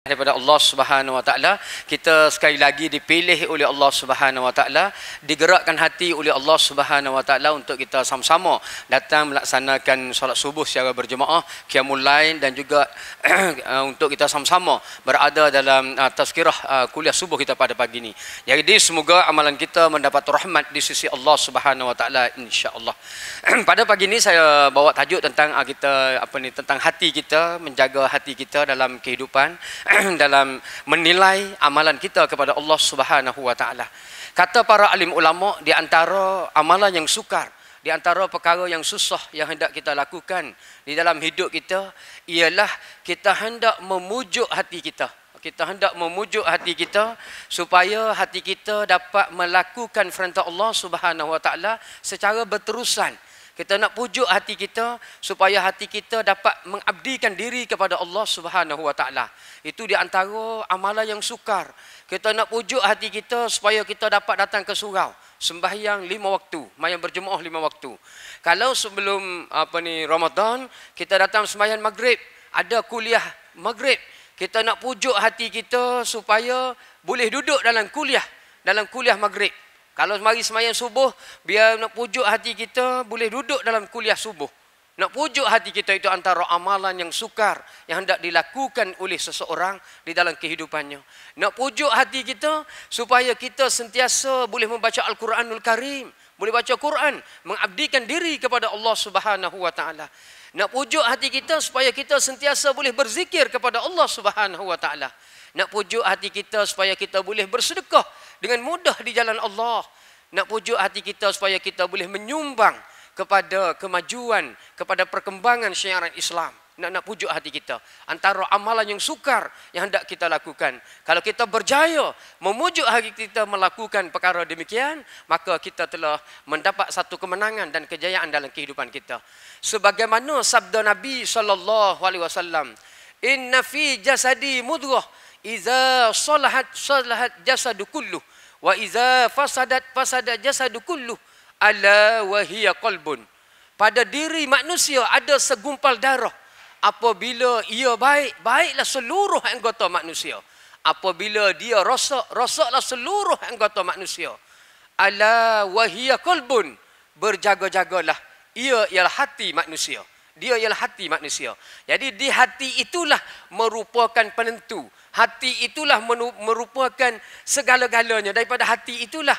daripada Allah Subhanahu Wa Taala. Kita sekali lagi dipilih oleh Allah Subhanahu Wa Taala, digerakkan hati oleh Allah Subhanahu Wa Taala untuk kita sama-sama datang melaksanakan solat subuh secara berjemaah, qiyamul lail, dan juga untuk kita sama-sama berada dalam tazkirah kuliah subuh kita pada pagi ini. Jadi semoga amalan kita mendapat rahmat di sisi Allah Subhanahu Wa Taala, insya-Allah. Pada pagi ini saya bawa tajuk tentang tentang hati kita, menjaga hati kita dalam kehidupan, dalam menilai amalan kita kepada Allah Subhanahu Wa Taala. Kata para alim ulama, di antara amalan yang sukar, di antara perkara yang susah yang hendak kita lakukan di dalam hidup kita ialah kita hendak memujuk hati kita. Kita hendak memujuk hati kita supaya hati kita dapat melakukan perintah Allah Subhanahu Wa Taala secara berterusan. Kita nak pujuk hati kita supaya hati kita dapat mengabdikan diri kepada Allah Subhanahu Wa Taala. Itu di antara amalan yang sukar. Kita nak pujuk hati kita supaya kita dapat datang ke surau, sembahyang 5 waktu, sembahyang berjemaah 5 waktu. Kalau sebelum Ramadan kita datang sembahyang maghrib, ada kuliah maghrib, kita nak pujuk hati kita supaya boleh duduk dalam kuliah maghrib. Kalau mari sembahyang subuh, biar nak pujuk hati kita boleh duduk dalam kuliah subuh. Nak pujuk hati kita itu antara amalan yang sukar yang hendak dilakukan oleh seseorang di dalam kehidupannya. Nak pujuk hati kita supaya kita sentiasa boleh membaca Al-Quranul Karim, boleh baca Quran, mengabdikan diri kepada Allah Subhanahu Wa Taala. Nak pujuk hati kita supaya kita sentiasa boleh berzikir kepada Allah Subhanahu Wa Taala. Nak pujuk hati kita supaya kita boleh bersedekah dengan mudah di jalan Allah. Nak pujuk hati kita supaya kita boleh menyumbang kepada kemajuan, kepada perkembangan syiaran Islam. Nak pujuk hati kita. Antara amalan yang sukar yang hendak kita lakukan. Kalau kita berjaya memujuk hati kita melakukan perkara demikian, maka kita telah mendapat satu kemenangan dan kejayaan dalam kehidupan kita. Sebagaimana sabda Nabi SAW, "Inna fi jasadi mudghah, iza salahat jasadu kulluh, wa iza fasadat jasadu kulluh, ala wa hiya qalbun." Pada diri manusia ada segumpal darah. Apabila ia baik, baiklah seluruh anggota manusia. Apabila dia rosak, rosaklah seluruh anggota manusia. Ala wa hiya qalbun, berjaga-jagalah, ia ialah hati manusia. Dia ialah hati manusia. Jadi di hati itulah merupakan penentu. Hati itulah merupakan segala-galanya. Daripada hati itulah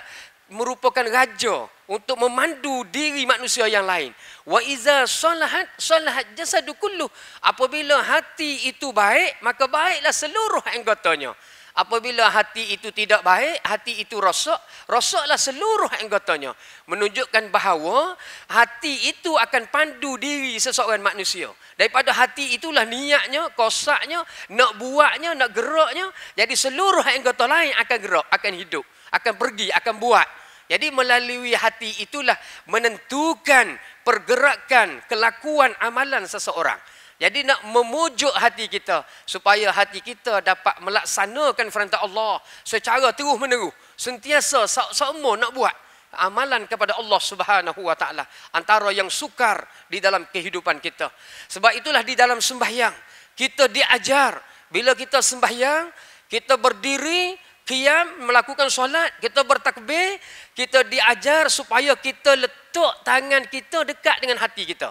merupakan raja untuk memandu diri manusia yang lain. Wa iza salahat jasadu kulluh. Apabila hati itu baik, maka baiklah seluruh anggotanya. Apabila hati itu tidak baik, hati itu rosak, rosaklah seluruh anggotanya. Menunjukkan bahawa hati itu akan pandu diri seseorang manusia. Daripada hati itulah niatnya, kosaknya, nak buatnya, nak geraknya. Jadi seluruh anggota lain akan gerak, akan hidup, akan pergi, akan buat. Jadi melalui hati itulah menentukan pergerakan, kelakuan amalan seseorang. Jadi nak memujuk hati kita supaya hati kita dapat melaksanakan perintah Allah secara terus-menerus, sentiasa semua nak buat amalan kepada Allah Subhanahu Wa Taala, antara yang sukar di dalam kehidupan kita. Sebab itulah di dalam sembahyang kita diajar, bila kita sembahyang, kita berdiri, qiyam, melakukan solat, kita bertakbir, kita diajar supaya kita letak tangan kita dekat dengan hati kita.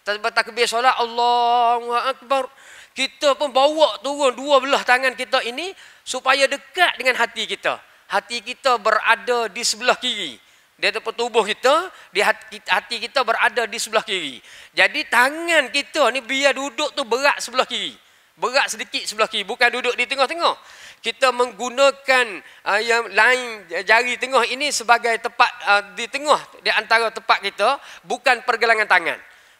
Bertakbir solat, Allahu Akbar, kita pun bawa turun dua belah tangan kita ini supaya dekat dengan hati kita. Hati kita berada di sebelah kiri. Di atas tubuh kita, di hati kita berada di sebelah kiri. Jadi tangan kita ni biar duduk tu berat sebelah kiri. Berat sedikit sebelah kiri, bukan duduk di tengah-tengah. Kita menggunakan yang lain jari tengah ini sebagai tepat di tengah di antara tepat kita, bukan pergelangan tangan.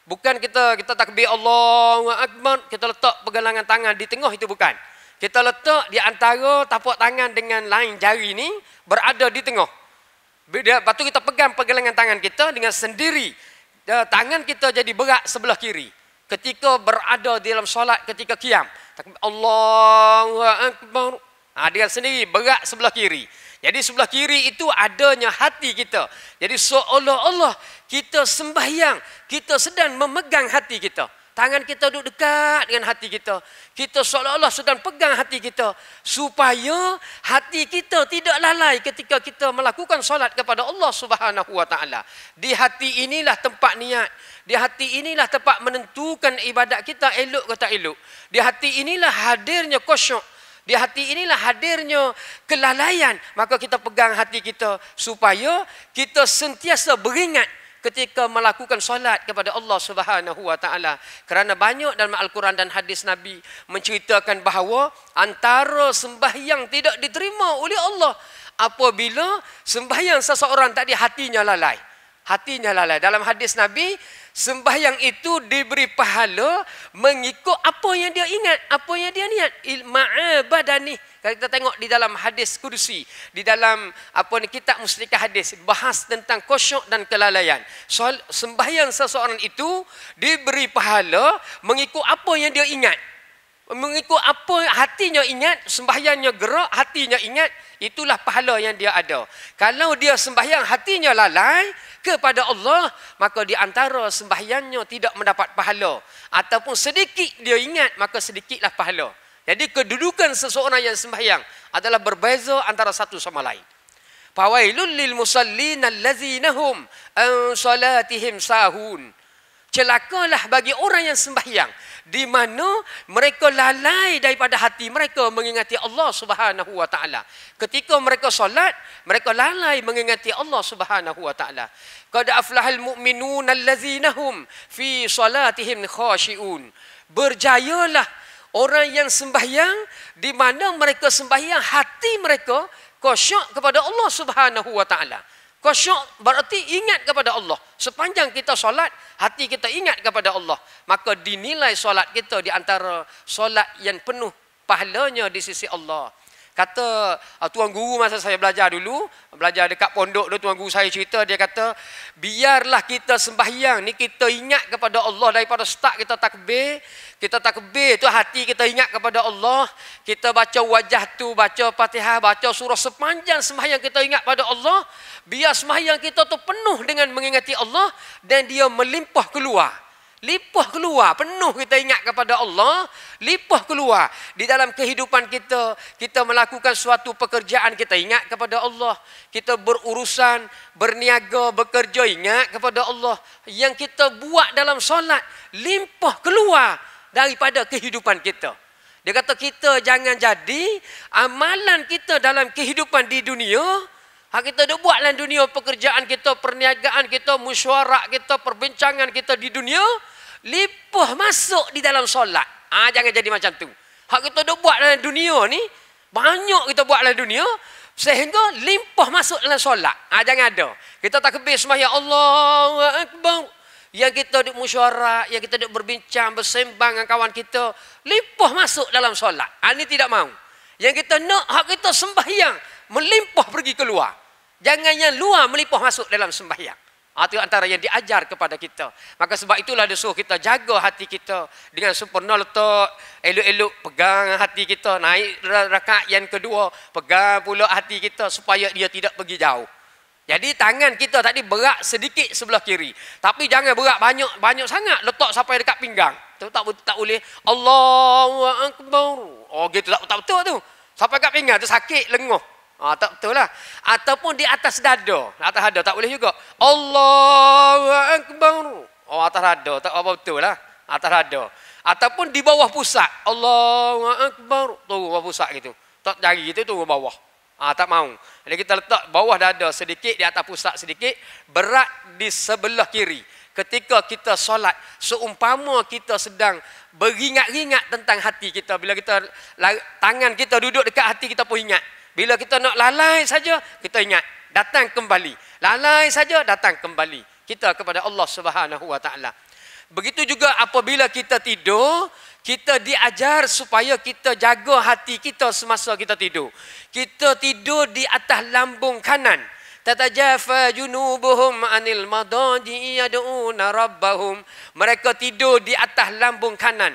Bukan kita takbir Allahu Akbar, kita letak pergelangan tangan di tengah, itu bukan. Kita letak di antara tapak tangan dengan lain jari ini berada di tengah. Lepas tu kita pegang pergelangan tangan kita dengan sendiri. Tangan kita jadi berat sebelah kiri. Ketika berada di dalam solat, ketika qiyam, takbir Allahu Akbar, dengan sendiri berat sebelah kiri. Jadi sebelah kiri itu adanya hati kita. Jadi seolah-olah kita sembahyang, kita sedang memegang hati kita. Tangan kita duduk dekat dengan hati kita. Kita seolah-olah sedang pegang hati kita. Supaya hati kita tidak lalai ketika kita melakukan solat kepada Allah Subhanahu Wa Taala. Di hati inilah tempat niat. Di hati inilah tempat menentukan ibadat kita elok ke tak elok. Di hati inilah hadirnya khusyuk. Di hati inilah hadirnya kelalaian. Maka kita pegang hati kita supaya kita sentiasa beringat ketika melakukan solat kepada Allah Subhanahu Wa Taala. Kerana banyak dalam Al-Quran dan hadis Nabi menceritakan bahawa antara sembahyang tidak diterima oleh Allah apabila sembahyang seseorang tadi hatinya lalai. Hatinya lalai. Dalam hadis Nabi, sembahyang itu diberi pahala mengikut apa yang dia ingat, apa yang dia niat. Ma'abadani. Kalau kita tengok di dalam hadis kursi, di dalam kitab Muslikah hadis, bahas tentang khusyuk dan kelalaian. Soal sembahyang seseorang itu diberi pahala mengikut apa yang dia ingat. Mengikut apa hatinya ingat, sembahyangnya gerak, hatinya ingat, itulah pahala yang dia ada. Kalau dia sembahyang hatinya lalai kepada Allah, maka di antara sembahyangnya tidak mendapat pahala. Ataupun sedikit dia ingat, maka sedikitlah pahala. Jadi kedudukan seseorang yang sembahyang adalah berbeza antara satu sama lain. Fawailul lil musallin allazina hum an salatihim sahun. Celakalah bagi orang yang sembahyang di mana mereka lalai daripada hati mereka mengingati Allah Subhanahu Wa Taala. Ketika mereka solat, mereka lalai mengingati Allah Subhanahu Wa Taala. Qad aflahal mu'minun allazina hum fi salatihim khashi'un. Berjayalah orang yang sembahyang di mana mereka sembahyang hati mereka khusyuk kepada Allah Subhanahu Wa Taala. Khusyuk berarti ingat kepada Allah. Sepanjang kita solat, hati kita ingat kepada Allah. Maka dinilai solat kita di antara solat yang penuh pahalanya di sisi Allah. Kata tuan guru masa saya belajar dulu, belajar dekat pondok tu, tuan guru saya cerita, dia kata, biarlah kita sembahyang ni kita ingat kepada Allah daripada start kita takbir tu hati kita ingat kepada Allah, kita baca wajah tu, baca Fatihah, baca surah, sepanjang sembahyang kita ingat pada Allah, biar sembahyang kita tu penuh dengan mengingati Allah dan dia melimpah keluar. Limpah keluar, penuh kita ingat kepada Allah, limpah keluar. Di dalam kehidupan kita, kita melakukan suatu pekerjaan, kita ingat kepada Allah. Kita berurusan, berniaga, bekerja, ingat kepada Allah. Yang kita buat dalam solat, limpah keluar daripada kehidupan kita. Dia kata kita jangan jadi amalan kita dalam kehidupan di dunia, kita dah buat dalam dunia, pekerjaan kita, perniagaan kita, mesyuarat kita, perbincangan kita di dunia, limpah masuk di dalam solat. Jangan jadi macam tu. Hak kita dah buat dalam dunia ni, banyak kita buat dalam dunia, sehingga limpah masuk dalam solat. Jangan ada. Kita takbir sembahyang Allahu Akbar. Yang kita duk mesyuarat, yang kita duk berbincang, bersembang dengan kawan kita, limpah masuk dalam solat. Ini tidak mahu. Yang kita nak, hak kita sembahyang, melimpah pergi keluar. Jangan yang luar melimpah masuk dalam sembahyang. Itu antara yang diajar kepada kita. Maka sebab itulah dia suruh kita jaga hati kita dengan sempurna, letak elok-elok, pegang hati kita, naik rakaat yang kedua, pegang pula hati kita supaya dia tidak pergi jauh. Jadi tangan kita tadi berat sedikit sebelah kiri, tapi jangan berat banyak sangat, letak sampai dekat pinggang. Tu tak boleh. Allahu Akbar. Gitu tak betul tu. Sampai dekat pinggang tu sakit, lenguh. Tak betul lah. Ataupun di atas dada. Atas dada tak boleh juga. Allahu Akbar. Atas dada. Tak apa betul lah. Atas dada. Ataupun di bawah pusat. Allahu Akbar. Turun bawah pusat gitu. Tak jari gitu, turun bawah. Tak mau. Jadi kita letak bawah dada sedikit, di atas pusat sedikit. Berat di sebelah kiri. Ketika kita solat, seumpama kita sedang beringat-ingat tentang hati kita. Bila kita tangan kita duduk dekat hati, kita pun ingat. Bila kita nak lalai saja, kita ingat, datang kembali. Lalai saja, datang kembali. Kita kepada Allah Subhanahu Wa Taala. Begitu juga apabila kita tidur, kita diajar supaya kita jaga hati kita semasa kita tidur. Kita tidur di atas lambung kanan. Tatajafa junubuhum anil madaji yad'una rabbahum. Mereka tidur di atas lambung kanan,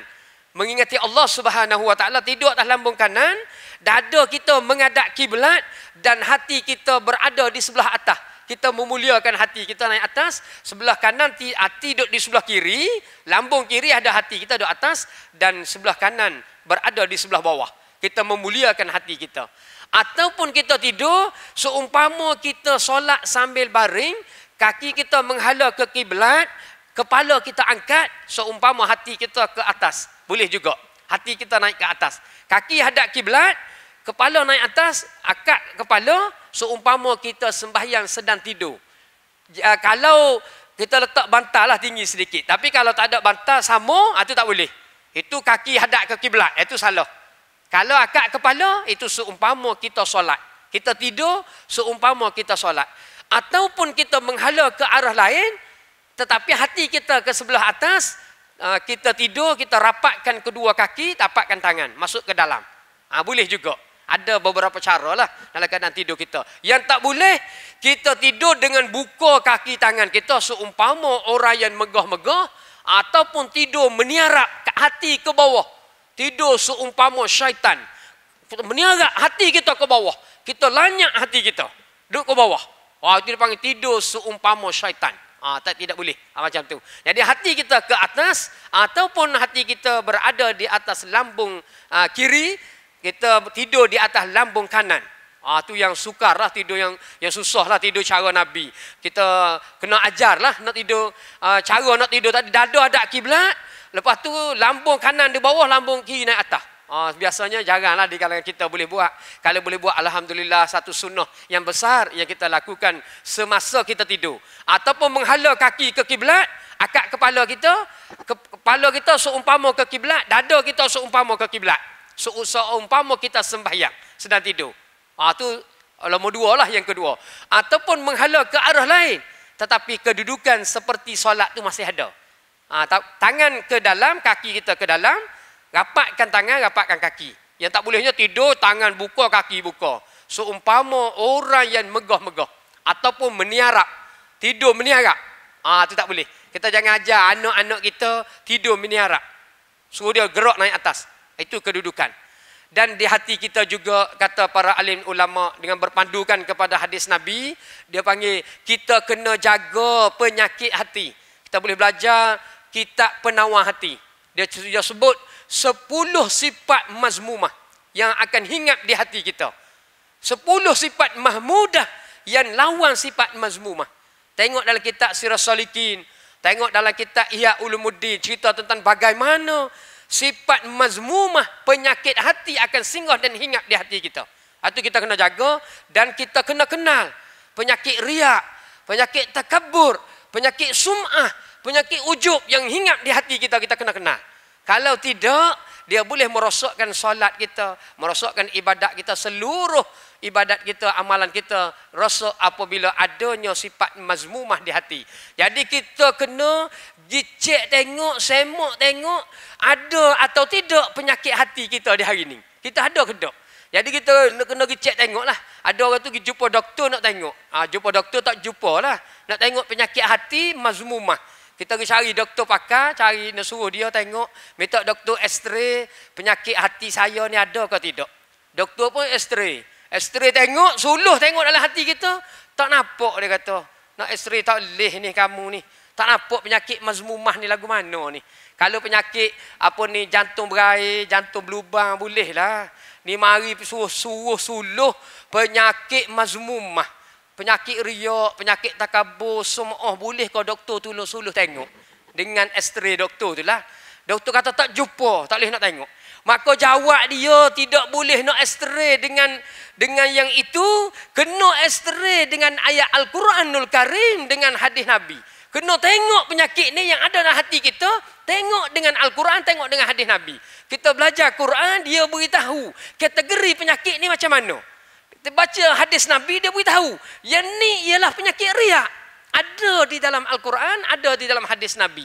mengingati Allah Subhanahu Wa Taala. Tidur atas lambung kanan, dada kita menghadap kiblat dan hati kita berada di sebelah atas. kita memuliakan hati kita naik atas, sebelah kanan hati duduk di sebelah kiri, lambung kiri ada hati kita duduk atas, dan sebelah kanan berada di sebelah bawah. Kita memuliakan hati kita. Ataupun kita tidur, seumpama kita solat sambil baring, kaki kita menghala ke kiblat, kepala kita angkat, seumpama hati kita ke atas. Boleh juga. Hati kita naik ke atas. Kaki hadap kiblat, kepala naik atas, akak kepala, seumpama kita sembahyang sedang tidur. Kalau kita letak bantal lah tinggi sedikit. Tapi kalau tak ada bantal sama, itu tak boleh. Itu kaki hadap ke kiblat, itu salah. Kalau akak kepala, itu seumpama kita solat. Kita tidur, seumpama kita solat. Ataupun kita menghala ke arah lain, tetapi hati kita ke sebelah atas, kita tidur, kita rapatkan kedua kaki, tapatkan tangan, masuk ke dalam. Boleh juga. Ada beberapa cara lah dalam keadaan tidur kita. Yang tak boleh, kita tidur dengan buka kaki tangan kita seumpama orang yang megah-megah, ataupun tidur meniarap hati ke bawah. Tidur seumpama syaitan. Meniarap hati kita ke bawah. Kita lanyak hati kita. Duduk ke bawah. Itu dipanggil tidur seumpama syaitan. Tidak boleh. Macam tu. Jadi hati kita ke atas, ataupun hati kita berada di atas lambung kiri, kita tidur di atas lambung kanan. Tu yang sukar lah, tidur yang susah lah, tidur cara Nabi. Kita kena ajar lah nak tidur, cara nak tidur tadi, dada hadap kiblat, lepas tu lambung kanan di bawah, lambung kiri naik atas. Biasanya jaranglah di kalangan kita boleh buat. Kalau boleh buat, alhamdulillah, satu sunnah yang besar yang kita lakukan semasa kita tidur. Ataupun menghala kaki ke kiblat, akak kepala kita seumpama ke kiblat, dada kita seumpama ke kiblat. Seumpama kita sembahyang sedang tidur. Tu nombor dua lah, yang kedua. Ataupun menghala ke arah lain, tetapi kedudukan seperti solat tu masih ada. Tangan ke dalam, kaki kita ke dalam, rapatkan tangan, rapatkan kaki. Yang tak bolehnya tidur, tangan buka, kaki buka. Seumpama orang yang megah-megah. Ataupun meniarap. Tidur meniarap. Itu tak boleh. Kita jangan ajar anak-anak kita tidur meniarap. Suruh dia gerak naik atas. Itu kedudukan. Dan di hati kita juga, kata para alim ulama, dengan berpandukan kepada hadis Nabi, dia panggil kita kena jaga penyakit hati. Kita boleh belajar kitab penawar hati. Dia sebut 10 sifat mazmumah yang akan hinggap di hati kita. 10 sifat mahmudah yang lawan sifat mazmumah. Tengok dalam kitab Sirah Salikin, tengok dalam kitab Ihya Ulumuddin, cerita tentang bagaimana sifat mazmumah, penyakit hati akan singgah dan hinggap di hati kita. Itu kita kena jaga, dan kita kena kenal penyakit riak, penyakit takabur, penyakit sum'ah, penyakit ujub yang hinggap di hati kita, kita kena kenal. Kalau tidak, dia boleh merosakkan solat kita, merosakkan ibadat kita, seluruh ibadat kita, amalan kita rosak apabila adanya sifat mazmumah di hati. Jadi kita kena dicek tengok, semak tengok, ada atau tidak penyakit hati kita di hari ini. Kita ada ke tak? Jadi kita kena cek tengok lah. Ada orang tu pergi jumpa doktor nak tengok. Jumpa doktor tak jumpa lah. Nak tengok penyakit hati mazmumah. Kita pergi cari doktor pakar, nak suruh dia tengok, minta doktor x-ray, penyakit hati saya ni ada ke tidak. Doktor pun x-ray. X-ray tengok, suluh tengok dalam hati kita, tak nampak, dia kata. Nak x-ray tak boleh ni kamu ni. Tak nampak penyakit mazmumah ni lagu mana ni. Kalau penyakit apa ni, jantung berair, jantung berlubang, boleh lah. Ni mari suruh suluh penyakit mazmumah. Penyakit riak, penyakit takabur, semua boleh kau doktor tolong suluh tengok. Dengan x-ray doktor tu lah. Doktor kata tak jumpa, tak boleh nak tengok. Maka jawab dia tidak boleh nak x-ray dengan yang itu, kena x-ray dengan ayat Al-Quranul Karim, dengan hadis Nabi. Kena tengok penyakit ni yang ada dalam hati kita, tengok dengan Al-Quran, tengok dengan hadis Nabi. Kita belajar Quran, dia beritahu kategori penyakit ni macam mana. Kita baca hadis Nabi, dia beritahu yang ni ialah penyakit riak. Ada di dalam Al-Quran, ada di dalam hadis Nabi.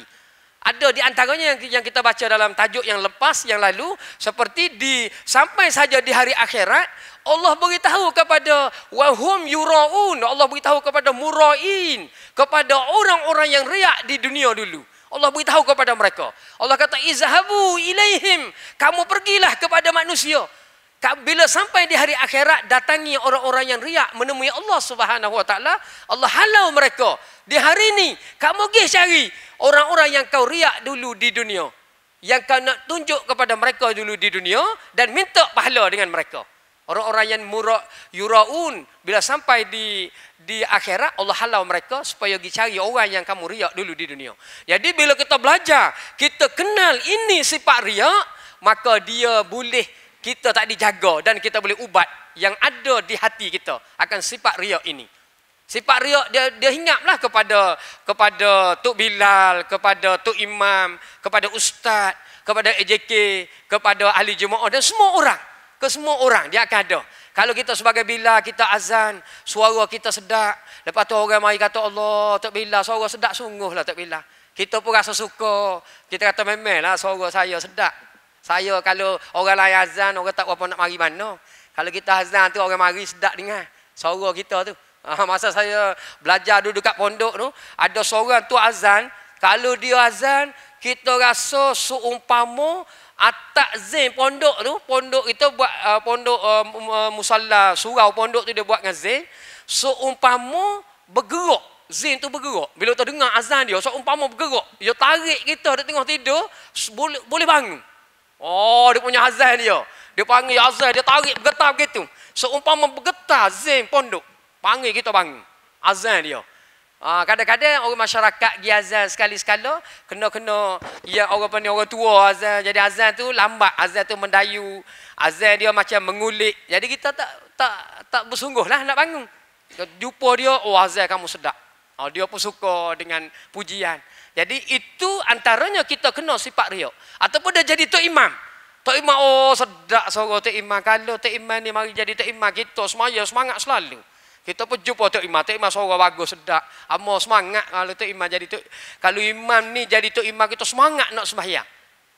Ada di antaranya yang kita baca dalam tajuk yang lepas, yang lalu, seperti sampai saja di hari akhirat, Allah beritahu kepada wahum yuraun, Allah beritahu kepada murain, kepada orang-orang yang riak di dunia dulu. Allah beritahu kepada mereka. Allah kata izhabu ilaihim, kamu pergilah kepada manusia. Bila sampai di hari akhirat, datangi orang-orang yang riak menemui Allah Subhanahu Wa Taala, Allah halau mereka. Di hari ini kamu pergi cari orang-orang yang kau riak dulu di dunia, yang kau nak tunjuk kepada mereka dulu di dunia dan minta pahala dengan mereka. Orang-orang yang yuraun, bila sampai di akhirat, Allah halau mereka supaya pergi cari orang yang kamu riak dulu di dunia. Jadi bila kita belajar, kita kenal ini sifat riak, maka dia boleh kita tak dijaga dan kita boleh ubat yang ada di hati kita akan sifat riak ini. Sifat riak dia ingatlah kepada Tok Bilal, kepada Tok Imam, kepada ustaz, kepada AJK, kepada ahli jemaah dan semua orang. Ke semua orang dia akan ada. Kalau kita sebagai Bilal, kita azan, suara kita sedap. Lepas tu orang mari kata, Allah, Tok Bilal suara sedap sungguhlah Tok Bilal. Kita pun rasa suka. Kita kata memanglah suara saya sedap. Saya kalau orang lain azan, orang tak berapa nak mari mana. Kalau kita azan tu orang mari sedap dengar suara kita tu. Masa saya belajar dulu dekat pondok tu, ada seorang tu azan, kalau dia azan, kita rasa seumpama atak zain pondok tu, pondok kita buat musalla surau pondok tu dia buat dengan zain, seumpama bergerak. Zain tu bergerak. Bila kita dengar azan dia, seumpama bergerak. Dia tarik kita di tengah tidur, boleh bangun. Oh, dia punya azan dia. Dia panggil azan, dia tarik bergetar begitu. Seumpama bergetar zain pondok, panggil kita bangun. Azan dia. Kadang-kadang orang masyarakat pergi azan sekali-sekala, kena ya orang tua azan. Jadi azan tu lambat, azan tu mendayu. Azan dia macam mengulik. Jadi kita tak bersungguhlah nak bangun. Jumpa dia, oh azan kamu sedap. Dia pun suka dengan pujian. Jadi itu antaranya kita kena sifat riak. Ataupun dia jadi Tok Imam. Tok Imam, oh sedap suara Tok Imam. Kalau Tok Imam ni mari jadi Tok Imam, kita semaya semangat selalu. Kita pun jumpa Tok Imam suara bagus sedap. Amo semangat kalau Tok Imam jadi Tok. Kalau imam ni jadi Tok Imam, kita semangat nak sembahyang.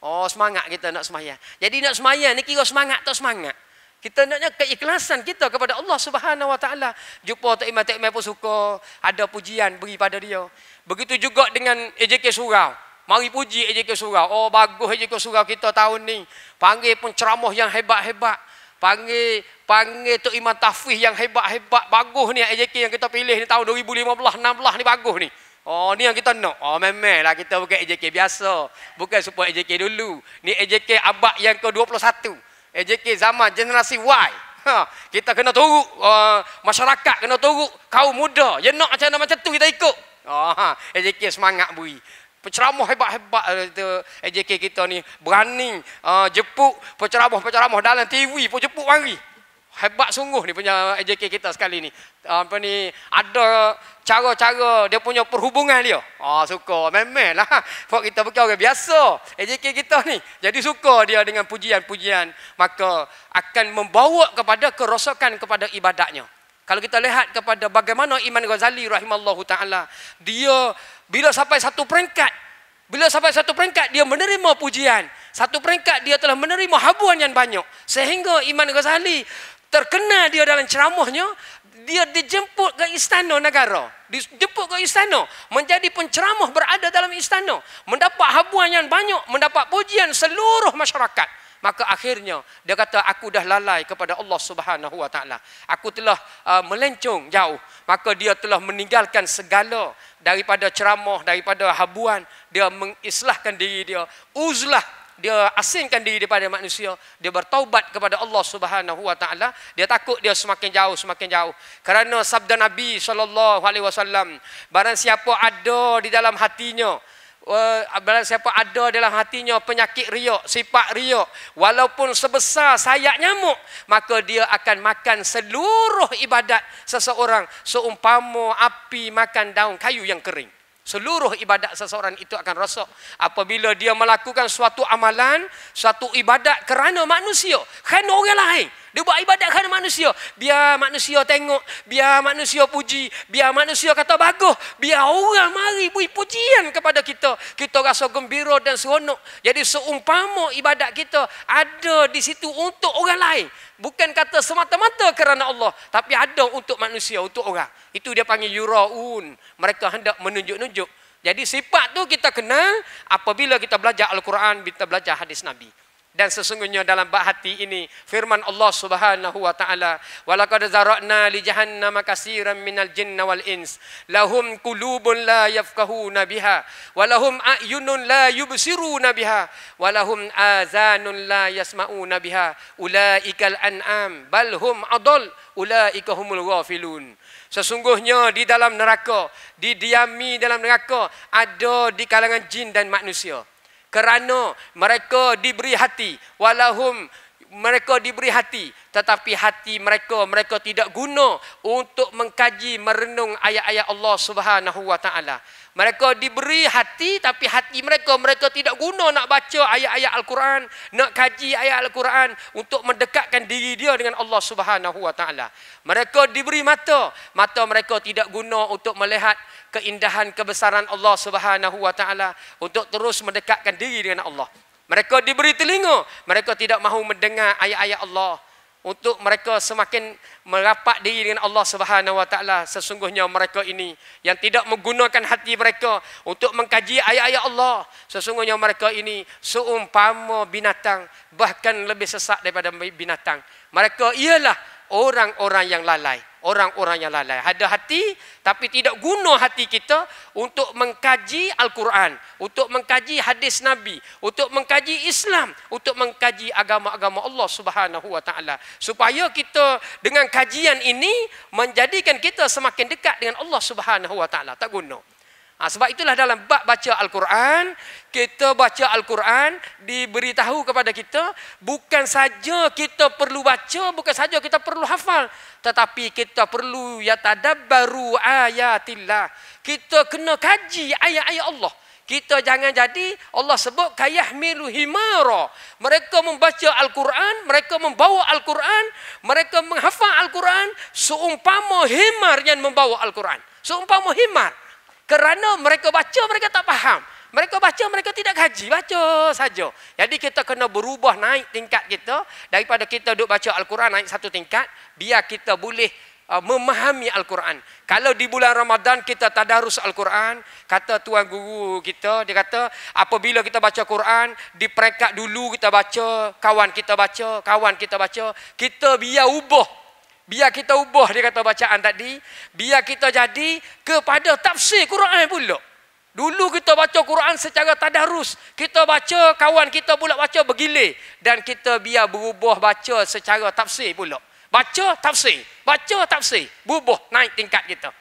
Oh semangat kita nak sembahyang. Jadi nak sembahyang ni kira semangat tak semangat. Kita naknya keikhlasan kita kepada Allah Subhanahu Wa Taala. Jumpa Tok Imam pun suka, ada pujian beri pada dia. Begitu juga dengan AJK Surau. Mari puji AJK Surau. Oh bagus AJK Surau kita tahun ni. Panggil pun ceramah yang hebat-hebat. Panggil Tok Imam Tahfiz yang hebat-hebat. Bagus ni AJK yang kita pilih ni tahun 2015-16 ni bagus ni. Oh ni yang kita nak. Oh memanglah kita bukan AJK biasa. Bukan supaya AJK dulu. Ni AJK abad yang ke-21. AJK zaman generasi Y. Kita kena turut masyarakat, kena turut kaum muda. Dia nak macam tu kita ikut. AJK semangat beri. Penceramah hebat-hebat AJK kita ni berani jepuk penceramah dalam TV pun jepuk mari. Hebat sungguh ni punya AJK kita sekali ni. Ada cara-cara dia punya perhubungan dia. Suka. Memanglah. Sebab kita bukan orang biasa. AJK kita ni. Jadi suka dia dengan pujian-pujian. Maka akan membawa kepada kerosakan kepada ibadatnya. Kalau kita lihat kepada bagaimana Imam Ghazali rahimallahu ta'ala. Dia bila sampai satu peringkat. Dia menerima pujian. Satu peringkat dia telah menerima habuan yang banyak. Sehingga Imam Ghazali terkenal dia dalam ceramahnya, dia dijemput ke istana negara. Dijemput ke istana. Menjadi penceramah berada dalam istana. Mendapat habuan yang banyak. Mendapat pujian seluruh masyarakat. Maka akhirnya dia kata, aku dah lalai kepada Allah Subhanahu Wa Taala. Aku telah melencong jauh. Maka dia telah meninggalkan segala daripada ceramah, daripada habuan. Dia mengislahkan diri dia. Uzlah. Dia asingkan diri daripada manusia. Dia bertaubat kepada Allah Subhanahu Wa Taala. Dia takut dia semakin jauh. Kerana sabda Nabi SAW, barang siapa ada di dalam hatinya, penyakit riak, sifat riak, walaupun sebesar sayap nyamuk, maka dia akan makan seluruh ibadat seseorang seumpama api makan daun kayu yang kering. Seluruh ibadat seseorang itu akan rosak apabila dia melakukan suatu amalan, suatu ibadat kerana manusia, kerana orang lain. Dia buat ibadat kerana manusia. Biar manusia tengok, biar manusia puji, biar manusia kata bagus, biar orang mari beri pujian kepada kita. Kita rasa gembira dan seronok. Jadi seumpama ibadat kita ada di situ untuk orang lain. Bukan kata semata-mata kerana Allah, tapi ada untuk manusia, untuk orang. Itu dia panggil yuraun. Mereka hendak menunjuk-nunjuk. Jadi sifat tu kita kenal apabila kita belajar Al-Quran, kita belajar hadis Nabi. Dan sesungguhnya dalam bab hati ini firman Allah Subhanahu wa taala, "Walaqad zara'na li jahannama katsiran minal jinni wal ins, lahum qulubun la yafqahuna biha, wa lahum a'yunun la yubsiruna biha, wa lahum azanun la yasma'una biha, ulaikal an'am bal hum adall, ulaika humul ghafilun." Sesungguhnya di dalam neraka, didiami dalam neraka ada di kalangan jin dan manusia. Kerana mereka diberi hati, walahum mereka diberi hati, tetapi hati mereka tidak guna untuk mengkaji merenung ayat-ayat Allah Subhanahu wa taala. Mereka diberi hati, tapi hati mereka tidak guna nak baca ayat-ayat Al-Quran, nak kaji ayat Al-Quran untuk mendekatkan diri dia dengan Allah Subhanahu wa taala. Mereka diberi mata mereka tidak guna untuk melihat keindahan kebesaran Allah Subhanahu wa taala, untuk terus mendekatkan diri dengan Allah. Mereka diberi telinga, mereka tidak mahu mendengar ayat-ayat Allah untuk mereka semakin merapat diri dengan Allah Subhanahu wa taala. Sesungguhnya mereka ini yang tidak menggunakan hati mereka untuk mengkaji ayat-ayat Allah, sesungguhnya mereka ini seumpama binatang, bahkan lebih sesat daripada binatang. Mereka ialah orang-orang yang lalai. Orang-orang yang lalai. Ada hati, tapi tidak guna hati kita untuk mengkaji Al-Quran, untuk mengkaji hadis Nabi, untuk mengkaji Islam, untuk mengkaji agama-agama Allah Subhanahu wa taala. Supaya kita dengan kajian ini menjadikan kita semakin dekat dengan Allah Subhanahu wa taala. Tak guna. Sebab itulah dalam bab baca Al-Quran, kita baca Al-Quran diberitahu kepada kita, bukan saja kita perlu baca, bukan saja kita perlu hafal, tetapi kita perlu yatadabbaru ayatillah. Kita kena kaji ayat-ayat Allah. Kita jangan jadi, Allah sebut kayahmilu himara. Mereka membaca Al-Quran, mereka membawa Al-Quran, mereka menghafal Al-Quran seumpama himar yang membawa Al-Quran. Seumpama himar. Kerana mereka baca, mereka tak faham. Mereka baca, mereka tidak kaji. Baca saja. Jadi kita kena berubah, naik tingkat kita. Daripada kita duduk baca Al-Quran, naik satu tingkat. Biar kita boleh memahami Al-Quran. Kalau di bulan Ramadan kita tadarus Al-Quran, kata tuan guru kita, dia kata apabila kita baca Quran, di peringkat dulu kita baca, kawan kita baca, kita biar ubah. Biar kita ubah, dia kata bacaan tadi, biar kita jadi kepada tafsir Quran pula. Dulu kita baca Quran secara tadarus, kita baca, kawan kita pula baca bergilir, dan kita biar berubah baca secara tafsir pula. Baca tafsir, berubah, naik tingkat kita.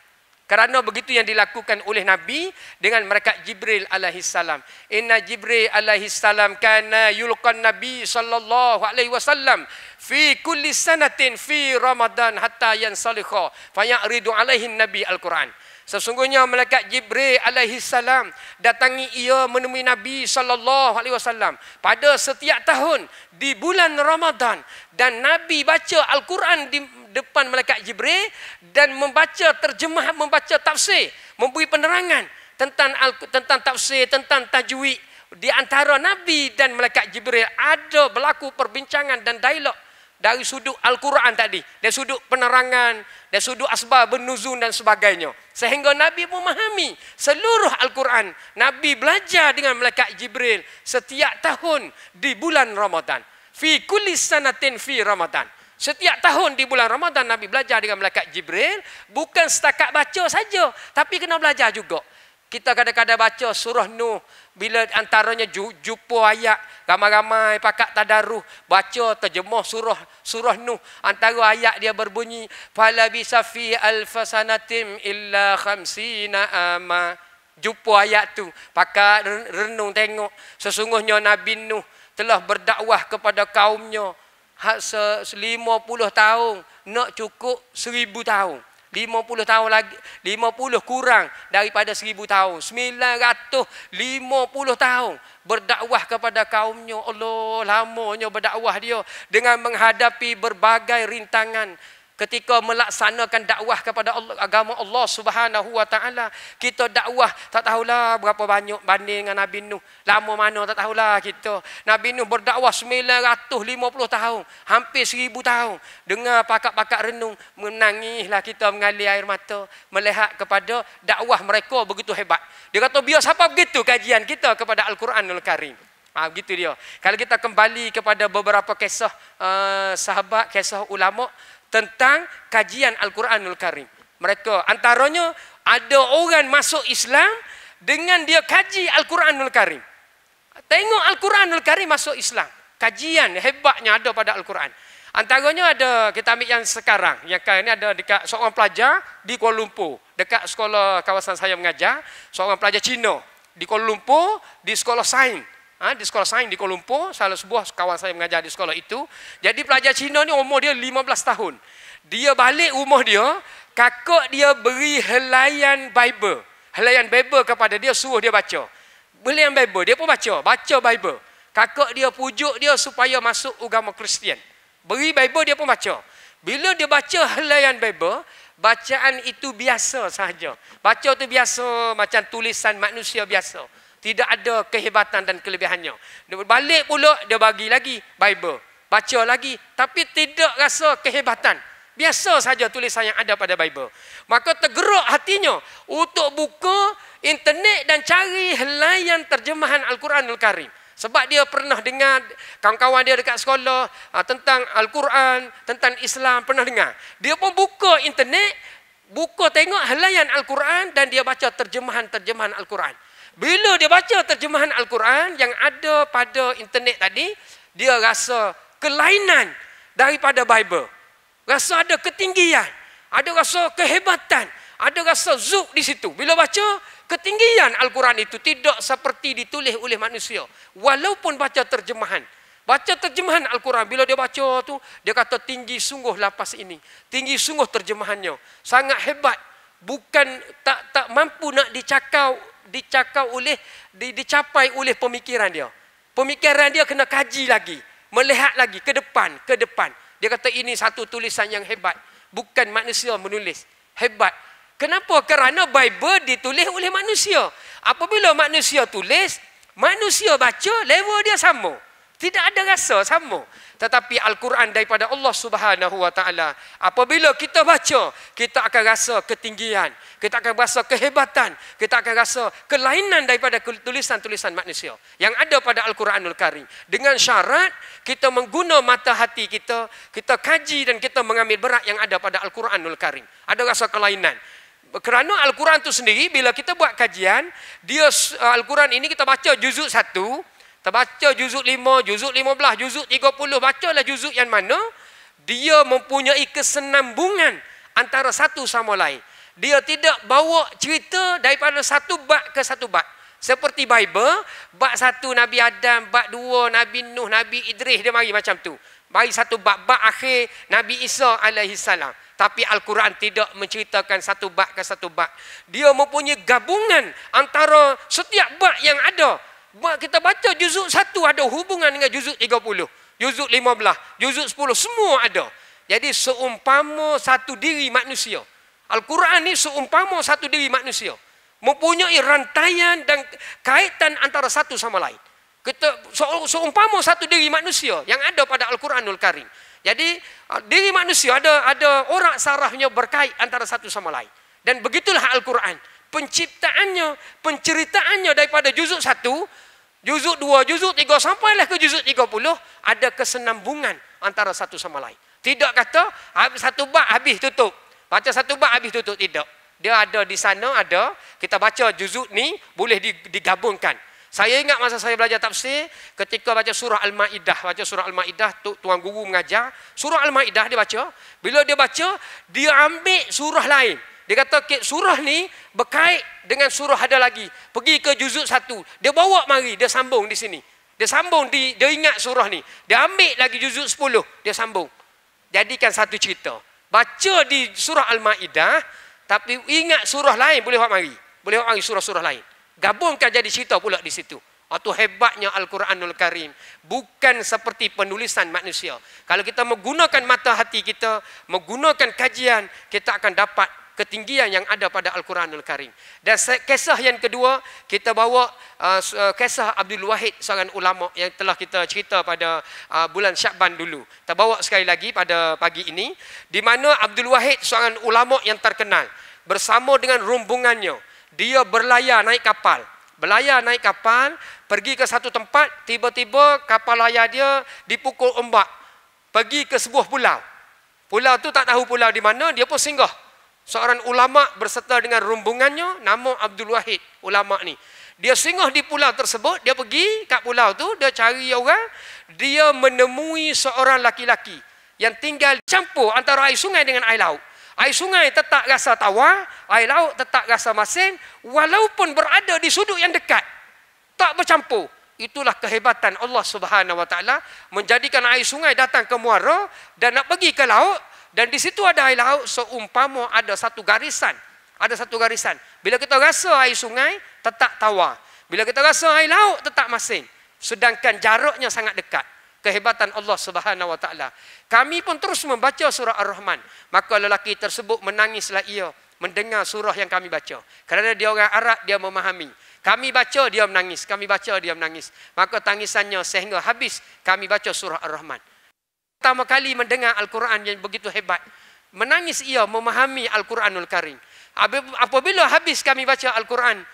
Kerana begitu yang dilakukan oleh Nabi dengan malaikat Jibril alaihi salam. Inna Jibril alaihi salam kana yulqan Nabi sallallahu alaihi wasallam fi kulli sanatin fi Ramadan hatta yansalikha fayaridu alaihi Nabi Al-Quran. Sesungguhnya malaikat Jibril alaihi salam datangi ia menemui Nabi sallallahu alaihi wasallam pada setiap tahun di bulan Ramadan, dan Nabi baca Al-Quran di depan malaikat Jibril dan membaca terjemah, membaca tafsir, memberi penerangan tentang tafsir, tentang tajwid. Di antara Nabi dan malaikat Jibril ada berlaku perbincangan dan dialog dari sudut Al-Quran tadi, dari sudut penerangan, dari sudut asbab nuzul dan sebagainya. Sehingga Nabi memahami seluruh Al-Quran. Nabi belajar dengan malaikat Jibril setiap tahun di bulan Ramadan. Fi kulli sanatin fi Ramadan. Setiap tahun di bulan Ramadan Nabi belajar dengan malaikat Jibril. Bukan setakat baca saja, tapi kena belajar juga. Kita kadang-kadang baca surah Nuh, bila antaranya jumpa ayat, ramai-ramai pakat tadarus baca terjemah surah Nuh. Antara ayat dia berbunyi fala bisafi alfasanatim illa khamsina ama. Jumpa ayat tu, pakat renung tengok. Sesungguhnya Nabi Nuh telah berdakwah kepada kaumnya 50 tahun, nak cukup 1000 tahun. 50 tahun lagi, 50 kurang daripada 1000 tahun. 950 tahun berdakwah kepada kaumnya. Allah, lamanya berdakwah dia dengan menghadapi berbagai rintangan. Ketika melaksanakan dakwah kepada Allah, agama Allah Subhanahu wa taala, kita dakwah tak tahulah berapa banyak banding dengan Nabi Nuh. Lama mana tak tahulah kita. Nabi Nuh berdakwah 950 tahun, hampir 1000 tahun. Dengar pakak-pakak renung, menangislah kita, mengalir air mata melihat kepada dakwah mereka begitu hebat. Dia kata biar siapa begitu kajian kita kepada Al-Quranul Karim. Begitu dia. Kalau kita kembali kepada beberapa kisah sahabat, kisah ulama tentang kajian Al-Quranul Karim. Mereka antaranya ada orang masuk Islam dengan dia kaji Al-Quranul Karim. Tengok Al-Quranul Karim masuk Islam. Kajian hebatnya ada pada Al-Quran. Antaranya ada, kita ambil yang sekarang. Yang ini ada dekat seorang pelajar di Kuala Lumpur. Dekat sekolah kawasan saya mengajar. Seorang pelajar Cina di Kuala Lumpur, di sekolah sains. Di sekolah sains di Kuala Lumpur, salah sebuah kawan saya mengajar di sekolah itu. Jadi pelajar Cina ni umur dia 15 tahun. Dia balik rumah dia, kakak dia beri helaian Bible. Helaian Bible kepada dia, suruh dia baca. Helaian Bible, dia pun baca Bible. Kakak dia pujuk dia supaya masuk agama Kristian. Beri Bible, dia pun baca. Bila dia baca helaian Bible, bacaan itu biasa sahaja. Baca tu biasa macam tulisan manusia biasa. Tidak ada kehebatan dan kelebihannya. Dia balik pula, dia bagi lagi Bible. Baca lagi. Tapi tidak rasa kehebatan. Biasa saja tulisan yang ada pada Bible. Maka tergerak hatinya untuk buka internet dan cari helaian terjemahan Al-Quranul Karim. Sebab dia pernah dengar kawan-kawan dia dekat sekolah tentang Al-Quran, tentang Islam, pernah dengar. Dia pun buka internet, buka tengok helaian Al-Quran dan dia baca terjemahan-terjemahan Al-Quran. Bila dia baca terjemahan Al-Quran yang ada pada internet tadi, dia rasa kelainan daripada Bible. Rasa ada ketinggian, ada rasa kehebatan, ada rasa zuk di situ. Bila baca, ketinggian Al-Quran itu tidak seperti ditulis oleh manusia. Walaupun baca terjemahan. Baca terjemahan Al-Quran, bila dia baca tu, dia kata tinggi sungguh lapas ini. Tinggi sungguh terjemahannya. Sangat hebat. Bukan tak mampu nak dicapai oleh pemikiran dia. Pemikiran dia kena kaji lagi, melihat lagi ke depan. Dia kata ini satu tulisan yang hebat. Bukan manusia menulis. Hebat. Kenapa? Kerana Bible ditulis oleh manusia. Apabila manusia tulis, manusia baca, level dia sama. Tidak ada rasa sama. Tetapi Al-Quran daripada Allah Subhanahu Wa Taala, apabila kita baca, kita akan rasa ketinggian, kita akan rasa kehebatan, kita akan rasa kelainan daripada tulisan-tulisan manusia yang ada pada Al-Quranul Karim. Dengan syarat kita mengguna mata hati kita, kita kaji dan kita mengambil berat yang ada pada Al-Quranul Karim. Ada rasa kelainan. Kerana Al-Quran itu sendiri, bila kita buat kajian, Al-Quran ini kita baca juzuk 1, kita baca juzuk 5, juzuk 15, juzuk 30, bacalah juzuk yang mana, dia mempunyai kesenambungan antara satu sama lain. Dia tidak bawa cerita daripada satu bab ke satu bab. Seperti Bible, bab 1 Nabi Adam, bab 2 Nabi Nuh, Nabi Idris, dia mari macam tu. Mari satu bab akhir Nabi Isa alaihissalam. Tapi Al-Quran tidak menceritakan satu bab ke satu bab. Dia mempunyai gabungan antara setiap bab yang ada. Kita baca juzuk 1 ada hubungan dengan juzuk 30, juzuk 15, juzuk 10, semua ada. Jadi seumpama satu diri manusia. Al-Quran ni seumpama satu diri manusia. Mempunyai rantaian dan kaitan antara satu sama lain. Kita seumpama satu diri manusia yang ada pada Al-Quranul Karim. Jadi diri manusia ada orak sarafnya berkait antara satu sama lain. Dan begitulah Al-Quran. Penciptaannya, penceritaannya daripada juzuk 1, juzuk 2, juzuk 3 sampailah ke juzuk 30 ada kesenambungan antara satu sama lain. Tidak kata satu bab habis tutup. Baca satu bab habis tutup, tidak. Dia ada di sana, ada. Kita baca juzuk ni boleh digabungkan. Saya ingat masa saya belajar tafsir, ketika baca surah Al-Ma'idah, tuan guru mengajar, surah Al-Ma'idah dia baca. Bila dia baca, dia ambil surah lain. Dia kata surah ni berkait dengan surah ada lagi. Pergi ke juzuk 1. Dia bawa mari, dia sambung di sini. Dia sambung, dia ingat surah ni. Dia ambil lagi juzuk 10, dia sambung. Jadikan satu cerita. Baca di surah Al-Ma'idah, tapi ingat surah lain, boleh buat mari. Boleh buat mari surah-surah lain. Gabungkan jadi cerita pula di situ. Itu hebatnya Al-Quranul Karim. Bukan seperti penulisan manusia. Kalau kita menggunakan mata hati kita, menggunakan kajian, kita akan dapat ketinggian yang ada pada Al-Quranul Karim. Dan kisah yang kedua, kita bawa kisah Abdul Wahid, seorang ulama yang telah kita cerita pada bulan Syakban dulu. Kita bawa sekali lagi pada pagi ini, di mana Abdul Wahid, seorang ulama yang terkenal, bersama dengan rombongannya, dia berlayar naik kapal. Berlayar naik kapal, pergi ke satu tempat, tiba-tiba kapal layar dia dipukul ombak. Pergi ke sebuah pulau. Pulau tu tak tahu pulau di mana, dia pun singgah. Seorang ulama berserta dengan rombongannya, nama Abdul Wahid, ulama ni. Dia singgah di pulau tersebut, dia pergi kat pulau tu, dia cari orang, dia menemui seorang laki-laki yang tinggal campur antara air sungai dengan air laut. Air sungai tetap rasa tawar, air laut tetap rasa masin, walaupun berada di sudut yang dekat. Tak bercampur. Itulah kehebatan Allah Subhanahu Wa Taala menjadikan air sungai datang ke muara dan nak pergi ke laut, dan di situ ada air laut seumpama ada satu garisan. Ada satu garisan. Bila kita rasa air sungai tetap tawar. Bila kita rasa air laut tetap masin. Sedangkan jaraknya sangat dekat. Kehebatan Allah Subhanahu Wa Taala. Kami pun terus membaca surah Ar-Rahman. Maka lelaki tersebut menangislah ia mendengar surah yang kami baca. Kerana dia orang Arab, dia memahami. Kami baca, dia menangis. Kami baca, dia menangis. Maka tangisannya sehingga habis kami baca surah Ar-Rahman. Pertama kali mendengar Al-Quran yang begitu hebat. Menangis ia memahami Al-Quranul Karim. Apabila habis kami baca Al-Quran,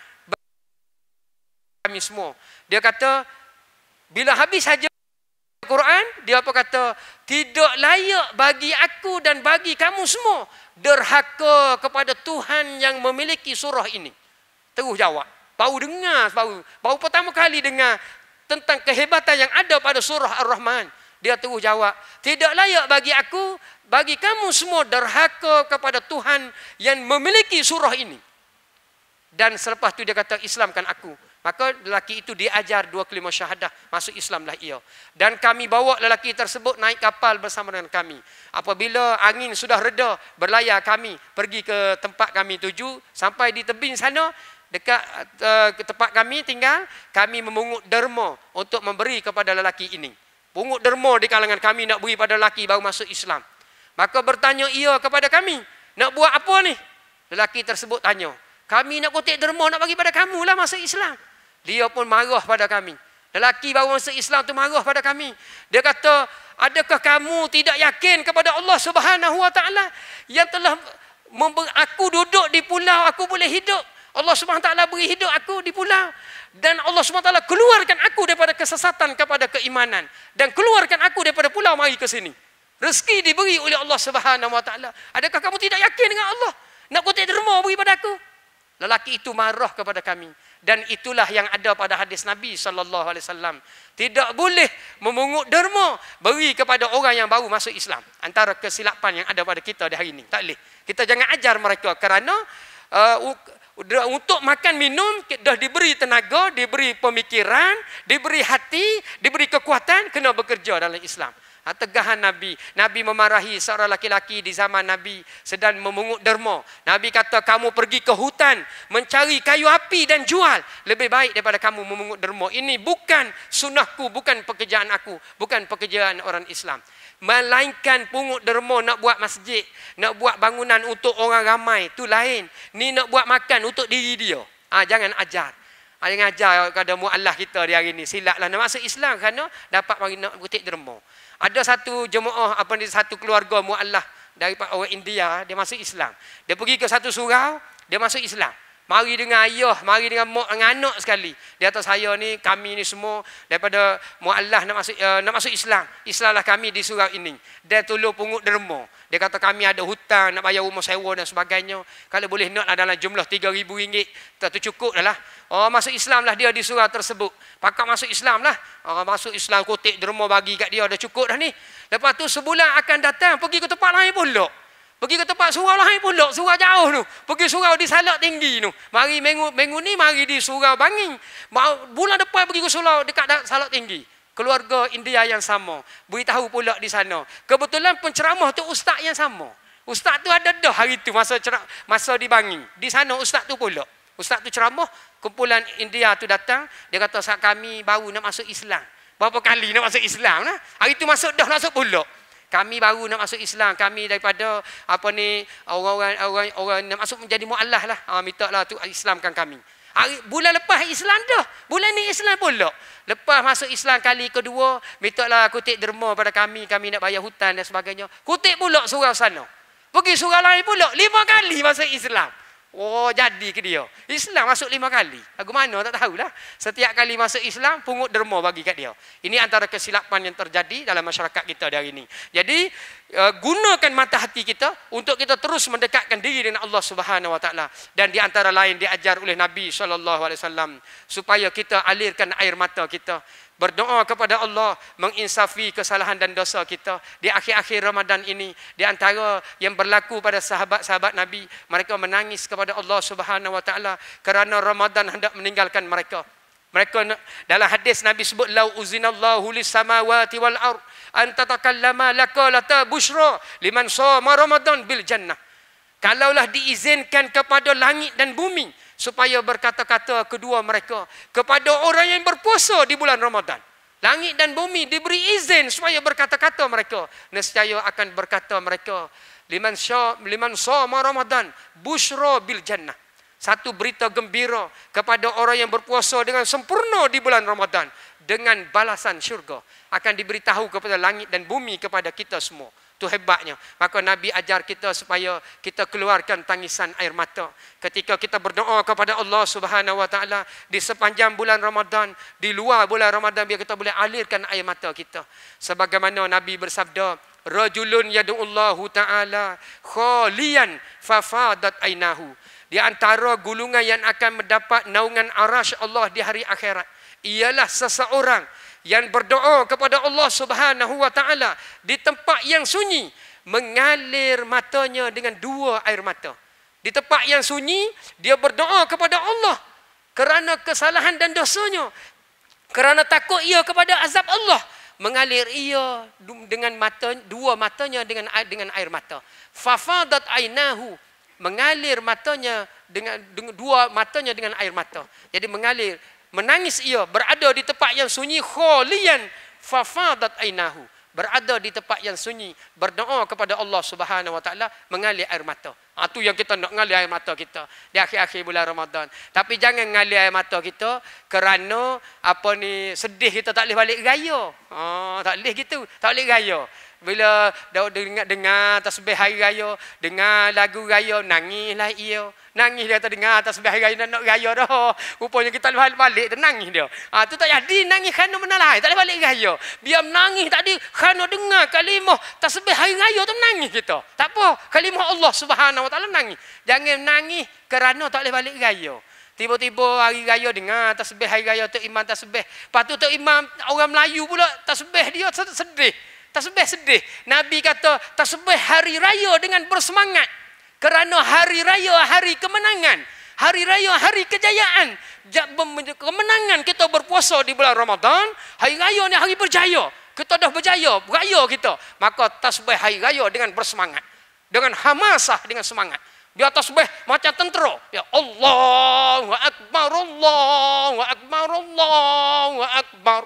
kami semua. Dia kata, bila habis saja Quran, dia apa kata? Tidak layak bagi aku dan bagi kamu semua derhaka kepada Tuhan yang memiliki surah ini. Terus jawab. Baru dengar, baru pertama kali dengar tentang kehebatan yang ada pada surah Ar-Rahman. Dia terus jawab, tidak layak bagi aku, bagi kamu semua derhaka kepada Tuhan yang memiliki surah ini. Dan selepas itu dia kata, Islamkan aku. Maka lelaki itu diajar 2 kalimah syahadah, masuk Islamlah ia. Dan kami bawa lelaki tersebut naik kapal bersama dengan kami. Apabila angin sudah reda, berlayar kami pergi ke tempat kami tuju. Sampai di tebing sana, dekat ke tempat kami tinggal, kami memungut derma untuk memberi kepada lelaki ini. Pungut derma di kalangan kami nak beri pada lelaki baru masuk Islam. Maka bertanya ia kepada kami, nak buat apa ni? Lelaki tersebut tanya, kami nak kutip derma nak bagi pada kamu lah masuk Islam. Dia pun marah pada kami. Lelaki baru masuk Islam tu marah pada kami. Dia kata, adakah kamu tidak yakin kepada Allah Subhanahu Wa Taala yang telah aku duduk di pulau, aku boleh hidup. Allah Subhanahu Wa Taala beri hidup aku di pulau. Dan Allah Subhanahu Wa Taala keluarkan aku daripada kesesatan kepada keimanan. Dan keluarkan aku daripada pulau mari ke sini. Rezeki diberi oleh Allah Subhanahu Wa Taala. Adakah kamu tidak yakin dengan Allah? Nak kutip derma beri pada aku? Lelaki itu marah kepada kami. Dan itulah yang ada pada hadis Nabi SAW. Tidak boleh memungut derma beri kepada orang yang baru masuk Islam. Antara kesilapan yang ada pada kita di hari ini. Tak boleh. Kita jangan ajar mereka kerana untuk makan minum dah diberi tenaga, diberi pemikiran, diberi hati, diberi kekuatan, kena bekerja dalam Islam. Tegahan Nabi. Nabi memarahi seorang laki-laki di zaman Nabi sedang memungut derma. Nabi kata, kamu pergi ke hutan mencari kayu api dan jual. Lebih baik daripada kamu memungut derma. Ini bukan sunnahku, bukan pekerjaan aku, bukan pekerjaan orang Islam. Melainkan pungut derma nak buat masjid, nak buat bangunan untuk orang ramai, tu lain. Ni nak buat makan untuk diri dia. Jangan ajar. Jangan ajar kepada mu'allah kita di hari ni. Silatlah nak masuk Islam kerana dapat mari nak kutip derma. Ada satu jemaah, satu keluarga mu'allah daripada orang India, dia masuk Islam. Dia pergi ke satu surau, dia masuk Islam. Mari dengan ayah, mari dengan mak, dengan anak sekali. Dia kata, saya ni, kami ni semua daripada mu'allah nak masuk Islam. Islamlah kami di surau ini. Dia tolong pungut derma. Dia kata, kami ada hutang, nak bayar rumah sewa dan sebagainya. Kalau boleh naklah dalam jumlah RM3,000. Tu cukup dah lah. Masuk Islam lah dia di surau tersebut. Pakak masuk Islam lah. Masuk Islam, kutip derma bagi kat dia, dah cukup dah ni. Lepas tu sebulan akan datang, pergi ke tempat lain pula. Pergi ke tempat surau lain pula, surau jauh tu. Pergi surau di Salak Tinggi tu. Mari minggu ni mari di surau Banging. Bulan depan pergi ke surau dekat Salak Tinggi. Keluarga India yang sama. Beritahu pula di sana. Kebetulan penceramah tu ustaz yang sama. Ustaz tu ada dah hari tu masa di Banging. Di sana ustaz tu pula. Ustaz tu ceramah, kumpulan India tu datang, dia kata, saat kami baru nak masuk Islam. Berapa kali nak masuk Islam lah. Hari tu masuk dah, masuk pula. Kami baru nak masuk Islam, kami daripada orang nak masuk menjadi mu'allah lah. Minta lah tu Islamkan kami. Bulan lepas Islam dah, bulan ni Islam pula. Lepas masuk Islam kali kedua, minta lah kutip derma pada kami nak bayar hutang dan sebagainya. Kutip pula surau sana. Pergi surau lain pula, 5 kali masuk Islam. Oh, jadi ke dia. Islam masuk 5 kali. Lagu mana tak tahulah. Setiap kali masuk Islam, pungut derma bagi kat dia. Ini antara kesilapan yang terjadi dalam masyarakat kita hari ini. Jadi, gunakan mata hati kita untuk kita terus mendekatkan diri dengan Allah Subhanahu Wa Taala. Dan di antara lain diajar oleh Nabi SAW supaya kita alirkan air mata kita. Berdoa kepada Allah menginsafi kesalahan dan dosa kita di akhir-akhir Ramadan ini. Di antara yang berlaku pada sahabat-sahabat Nabi, mereka menangis kepada Allah Subhanahu Wa Taala kerana Ramadan hendak meninggalkan mereka. Mereka dalam hadis Nabi sebut lau uzinallahu lis samawati wal ard an tatakallama laqalata busyra liman shoma Ramadan bil jannah. Kalaulah diizinkan kepada langit dan bumi supaya berkata-kata kedua mereka kepada orang yang berpuasa di bulan Ramadan. Langit dan bumi diberi izin supaya berkata-kata mereka. Nescaya akan berkata mereka, liman shoma Ramadan busyra bil jannah. Satu berita gembira kepada orang yang berpuasa dengan sempurna di bulan Ramadan dengan balasan syurga. Akan diberitahu kepada langit dan bumi kepada kita semua. Itu hebatnya. Maka Nabi ajar kita supaya kita keluarkan tangisan air mata ketika kita berdoa kepada Allah Subhanahu Wa Taala di sepanjang bulan Ramadan, di luar bulan Ramadan, biar kita boleh alirkan air mata kita. Sebagaimana Nabi bersabda, rajulun yad'ullahu ta'ala khalian fafadat ainahu. Di antara gulungan yang akan mendapat naungan arasy Allah di hari akhirat ialah seseorang yang berdoa kepada Allah Subhanahu Wa Taala di tempat yang sunyi, mengalir matanya dengan 2 air mata. Di tempat yang sunyi, dia berdoa kepada Allah kerana kesalahan dan dosanya, kerana takut ia kepada azab Allah, mengalir ia dengan mata, 2 matanya dengan air mata. Fafadat ainahu, mengalir matanya dengan 2 matanya dengan air mata. Jadi mengalir, menangis ia, berada di tempat yang sunyi, khalian fafadat ainahu, berada di tempat yang sunyi, berdoa kepada Allah Subhanahu Wa Taala, mengalir air mata. Itu yang kita nak, mengalir air mata kita di akhir-akhir bulan Ramadan. Tapi jangan mengalir air mata kita kerana sedih, kita tak boleh balik raya. Tak boleh gitu, tak boleh raya. Bila dengar tasbih hari raya, dengar lagu raya, nangislah ia. Nangis dia dengar tasbih hari raya, nak raya dah. Rupanya kita balik dia nangis dia. Tu tak jadi nangis kerana benda lain, tak boleh balik raya. Biar menangis tadi kerana dengar kalimah tasbih hari raya tu menangis kita. Tak apa, kalimah Allah Subhanahu Wa Taala menangis. Jangan menangis kerana tak boleh balik raya. Tiba-tiba hari raya dengar tasbih hari raya, Tok Imam tasbih. Lepas tu Tok Imam orang Melayu pula tasbih dia sedih. Tasbih sedih. Nabi kata tasbih hari raya dengan bersemangat. Kerana hari raya hari kemenangan. Hari raya hari kejayaan. Kemenangan kita berpuasa di bulan Ramadan. Hari raya ni hari berjaya. Kita dah berjaya, beraya kita. Maka tasbih hari raya dengan bersemangat. Dengan hamasah, dengan semangat. Dia tasbih macam tentera. Ya Allahu Akbar, Allahu Akbar, Allahu Akbar.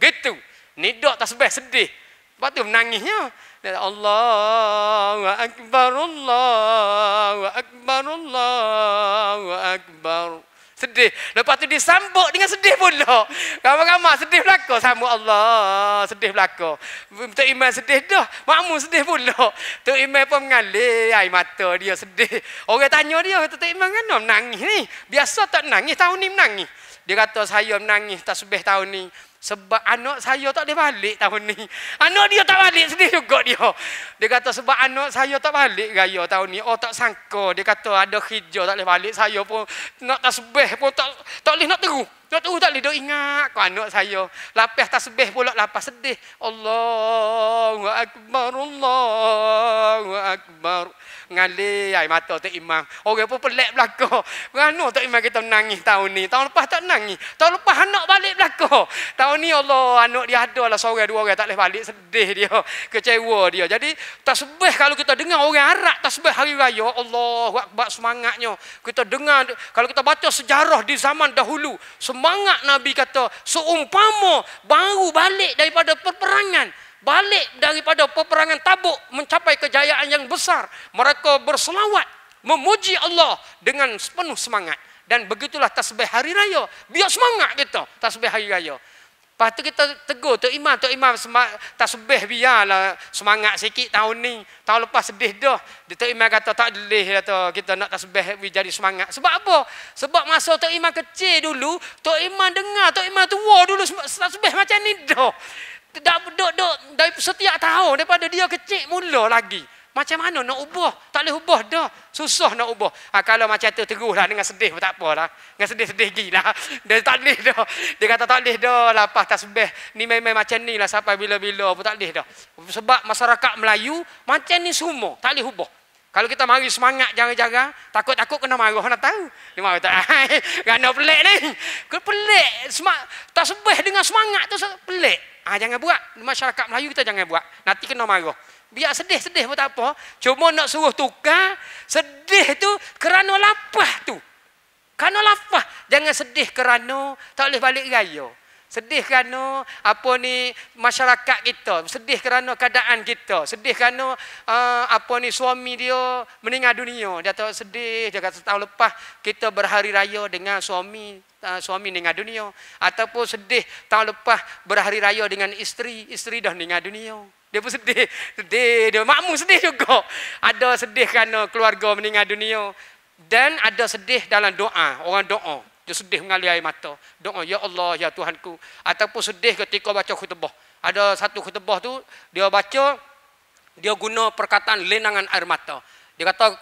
Begitu. Nidak tasbih sedih. Lepas tu menangisnya. Allahu Akbar, Allahu Akbar, Allahu Akbar. Sedih. Lepas tu disambut dengan sedih pula. Ramai-ramai sedih belaka. Sambut Allah. Sedih belaka. Tok Imam sedih dah. Makmum sedih pula. Tok Imam pun mengalir air mata dia sedih. Orang tanya dia, Tok Imam kan menangis ni. Biasa tak menangis, tahun ni menangis. Dia kata saya menangis tasbih tahun ni sebab anak saya tak boleh balik tahun ni. Anak dia tak balik, sedih juga dia. Dia kata sebab anak saya tak balik raya tahun ni. Oh tak sangka. Dia kata ada hijau tak boleh balik. Saya pun nak tasbih pun tak boleh nak teru. Nak teru tak boleh duk ingat kau anak saya. Lapis tasbih pula lapis sedih. Allahu Akbar, Allahu Akbar. Ngalir air mata Tok Imam. Orang pun pelik belaka. Kerana Tok Imam kita menangis tahun ni. Tahun lepas tak menangis. Tahun lepas anak balik belaka. Tahun ni Allah, anak dia ada lah seorang dua orang tak boleh balik, sedih dia, kecewa dia. Jadi tasbih kalau kita dengar orang Arab tasbih hari raya, Allahu Akbar, semangatnya. Kita dengar kalau kita baca sejarah di zaman dahulu, semangat Nabi kata seumpama baru balik daripada peperangan. Balik daripada peperangan Tabuk mencapai kejayaan yang besar. Mereka berselawat, memuji Allah dengan penuh semangat. Dan begitulah tasbih hari raya. Biar semangat kita tasbih hari raya. Lepas tu kita tegur Tok Imam tasbih biarlah semangat sikit tahun ni. Tahun lepas sedih dah. Tok Imam kata tak boleh kata kita nak tasbih jadi semangat. Sebab apa? Sebab masa Tok Imam kecil dulu, Tok Imam dengar Tok Imam tua dulu tasbih macam ni dah. Dari setiap tahun daripada dia kecil mula lagi. Macam mana nak ubah? Tak boleh ubah dah. Susah nak ubah. Kalau macam tu teruslah dengan sedih pun tak apalah. Dengan sedih-sedih gila. Dia tak boleh dah. Dia kata tak boleh dah. Lepas tasbih ni memang macam ni lah sampai bila-bila pun tak boleh dah. Sebab masyarakat Melayu macam ni semua. Tak boleh ubah. Kalau kita mari semangat jarang-jarang, takut-takut kena marah, nak tahu. Dia marah tak? Kerana pelik ni. Pelik. Tasbih dengan semangat tu pelik. Jangan buat. Masyarakat Melayu kita jangan buat. Nanti kena marah. Biar sedih-sedih pun tak apa. Cuma nak suruh tukar. Sedih tu kerana lapah tu. Kerana lapah. Jangan sedih kerana tak boleh balik raya. Sedih kerana apa ni masyarakat kita. Sedih kerana keadaan kita. Sedih kerana apa ni suami dia meninggal dunia. Dia tak sedih. Dia kata tahun lepas kita berhari raya dengan suami meninggal dunia. Ataupun sedih tahun lepas berhari raya dengan isteri dah meninggal dunia. Dia pun sedih. Dia makmum sedih juga. Ada sedih kerana keluarga meninggal dunia. Dan ada sedih dalam doa. Orang doa. Dia sedih mengalir air mata. Doa, ya Allah, ya Tuhanku. Ataupun sedih ketika baca khutbah. Ada satu khutbah tu, dia baca, dia guna perkataan lenangan air mata. Dia kata,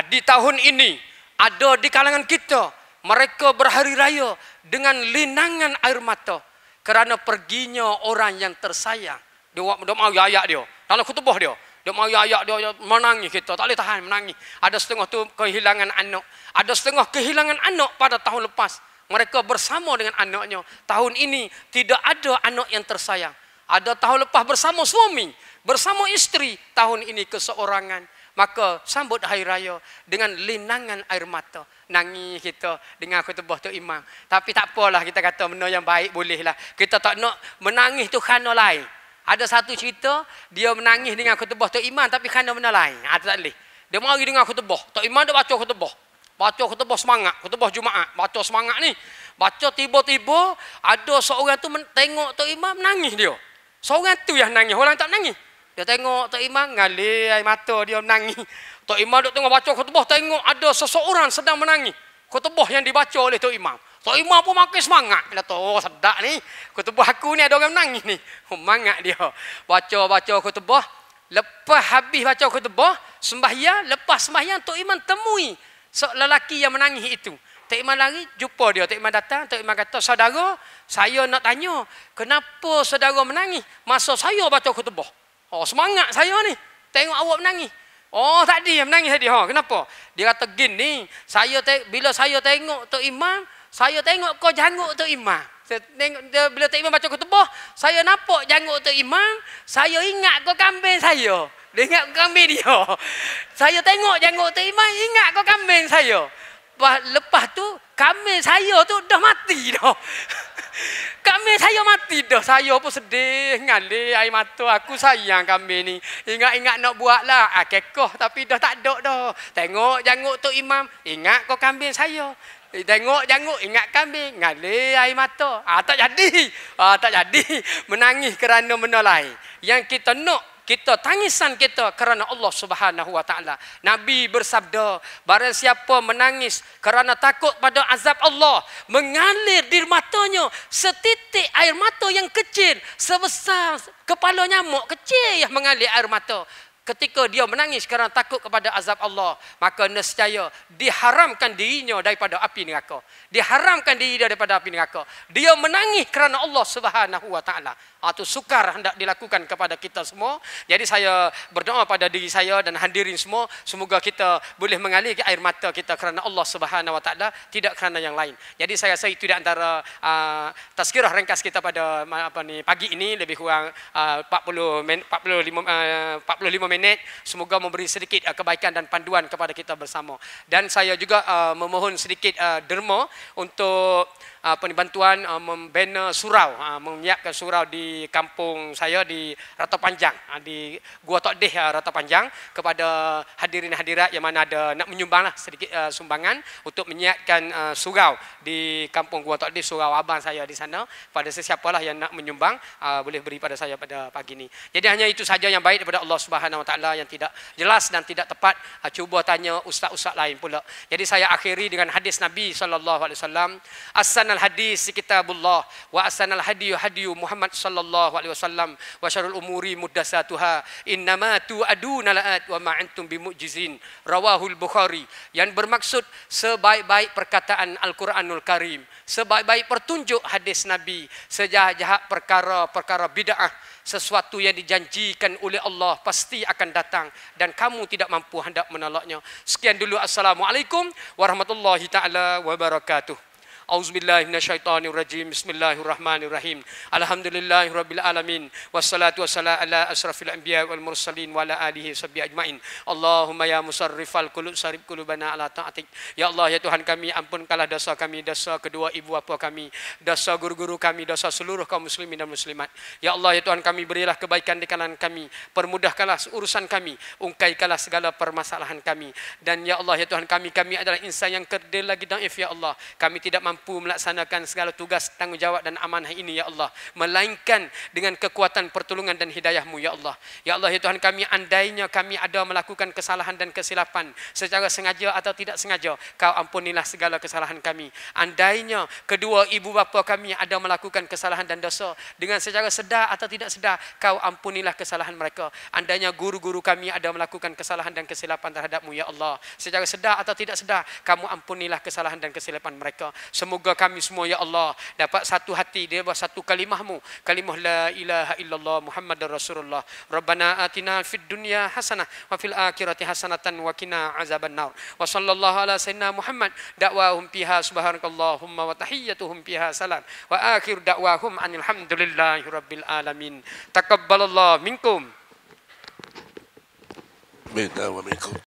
di tahun ini, ada di kalangan kita, mereka berhari raya dengan lenangan air mata. Kerana perginya orang yang tersayang. Dia mau ayat dia. Dalam khutbah dia. Dia mau ayat dia menangis kita. Tak boleh tahan menangis. Ada setengah tu kehilangan anak. Ada setengah kehilangan anak pada tahun lepas. Mereka bersama dengan anaknya. Tahun ini tidak ada anak yang tersayang. Ada tahun lepas bersama suami. Bersama isteri. Tahun ini keseorangan. Maka sambut hari raya dengan linangan air mata. Nangis kita dengan khutbah Tok Imam. Tapi tak apalah kita kata benda yang baik bolehlah. Kita tak nak menangis tu kerana lain. Ada satu cerita, dia menangis dengan khutbah Tok Imam tapi kerana benda lain. Tak boleh. Dia mari dengan khutbah. Tok Imam dia baca khutbah. Baca khutbah semangat. Khutbah Jumaat. Baca semangat ni. Baca tiba-tiba ada seorang tu tengok Tok Imam menangis dia. Seorang tu yang nangis. Orang tak menangis. Dia tengok Tok Imam ngalir air mata dia menangis. Tok Imam duk tengok baca khutbah. Tengok ada seseorang sedang menangis. Khutbah yang dibaca oleh Tok Imam. Tok Imam pun makin semangat. Dia kata, oh sedap ni. Khutbah aku ni ada orang menangis ni. Semangat dia. Baca khutbah. Lepas habis baca khutbah, sembahyang. Lepas sembahyang, Tok Imam temui lelaki yang menangis itu. Tok Imam lari, jumpa dia. Tok Imam datang. Tok Imam kata, saudara, saya nak tanya. Kenapa saudara menangis masa saya baca khutbah? Oh, semangat saya ni. Tengok awak menangis. Oh, tadi yang menangis tadi. Kenapa? Dia kata, gini. Bila saya tengok Tok Imam, saya tengok kau janggut Tok Imam. Bila Tok Imam baca khutbah, saya nampak janggut Tok Imam, saya ingat kau kambing saya. Dia ingat kambing dia. Saya tengok janggut Tok Imam, ingat kau kambing saya. Lepas tu, kambing saya tu dah mati dah. Kambing saya mati dah. Saya pun sedih, ngalir air mata. Aku sayang kambing ni. Ingat-ingat nak buat lah. Kekoh tapi dah tak ada dah. Tengok janggut Tok Imam, ingat kau kambing saya. Tengok janggut, ingat kambing, ngalir air mata. Tak jadi. Tak jadi. Menangis kerana benda lain. Yang kita nak, kita tangisan kita kerana Allah Subhanahu Wa Taala. Nabi bersabda, barang siapa menangis kerana takut pada azab Allah, mengalir di matanya setitik air mata yang kecil sebesar kepala nyamuk kecil yang mengalir air mata. Ketika dia menangis kerana takut kepada azab Allah, maka nescaya diharamkan dirinya daripada api neraka. Diharamkan diri dia daripada api neraka. Dia menangis kerana Allah Subhanahu Wa Taala. Itu sukar hendak dilakukan kepada kita semua. Jadi saya berdoa pada diri saya dan hadirin semua, semoga kita boleh mengalir air mata kita kerana Allah Subhanahu Wa Taala, tidak kerana yang lain. Jadi saya rasa itu di antara tazkirah ringkas kita pada pagi ini, lebih kurang 45 minit. Semoga memberi sedikit kebaikan dan panduan kepada kita bersama. Dan saya juga memohon sedikit derma untuk bantuan membina surau, menyiapkan surau di kampung saya di Rata Panjang, di Gua Tok Deh Rata Panjang, kepada hadirin hadirat yang mana ada nak menyumbanglah sedikit sumbangan untuk menyiapkan surau di kampung Gua Tok Deh, surau abang saya di sana. Pada sesiapalah yang nak menyumbang boleh beri pada saya pada pagi ini. Jadi hanya itu saja yang baik daripada Allah Subhanahu Wa Taala, yang tidak jelas dan tidak tepat cuba tanya ustaz-ustaz lain pula. Jadi saya akhiri dengan hadis Nabi sallallahu alaihi wasallam, as-sanal hadis kitabullah wa as-sanal hadiyu hadiyu Muhammad sallallahu alaihi wasallam wa syarrul umuri muhdatsatuha innama tu'aduna la'at wa ma antum bimu'jizin, rawahul Bukhari. Yang bermaksud sebaik-baik perkataan Al-Quranul Karim, sebaik-baik pertunjuk hadis Nabi, sejahat-jahat perkara-perkara bid'ah, sesuatu yang dijanjikan oleh Allah pasti akan datang dan kamu tidak mampu hendak menolaknya. Sekian dulu. Assalamualaikum warahmatullahi taala wabarakatuh. Auzubillahi minasyaitonirrajim. Bismillahirrahmanirrahim. Alhamdulillahirabbil alamin. Wassalatu wassalamu ala asrafil anbiya wal mursalin wa ala alihi washabbihi ajmain. Allahumma ya musarrifal qulub sarif qulubana ala ta'atik. Ya Allah, ya Tuhan kami, ampunkanlah dosa kami, dosa kedua ibu bapa kami, dosa guru-guru kami, dosa seluruh kaum muslimin dan muslimat. Ya Allah, ya Tuhan kami, berilah kebaikan di kalangan kami, permudahkanlah urusan kami, ungkaikanlah segala permasalahan kami. Dan ya Allah, ya Tuhan kami, kami adalah insan yang kerdil lagi dhaif ya Allah. Kami tidak mampu melaksanakan segala tugas, tanggungjawab dan amanah ini ya Allah, melainkan dengan kekuatan pertolongan dan hidayah-Mu ya Allah. Ya Allah, ya Tuhan kami, andainya kami ada melakukan kesalahan dan kesilapan secara sengaja atau tidak sengaja, Kau ampunilah segala kesalahan kami. Andainya kedua ibu bapa kami ada melakukan kesalahan dan dosa dengan secara sedar atau tidak sedar, Kau ampunilah kesalahan mereka. Andainya guru-guru kami ada melakukan kesalahan dan kesilapan terhadap-Mu ya Allah, secara sedar atau tidak sedar, Kamu ampunilah kesalahan dan kesilapan mereka. Semoga kami semua ya Allah dapat satu hati di bawah satu kalimah-Mu, kalimah la ilaha illallah Muhammadar Rasulullah. Rabbana atina fid dunya hasanah wa fil akhirati hasanatan wa qina azabannar. Wa sallallahu ala sayyidina Muhammad, da'wahum fiha subhanakallahumma wa tahiyyatuhum fiha salam wa akhir da'wahum anil hamdulillahi rabbil alamin. Taqabbalallahu minkum. Minna wa minkum.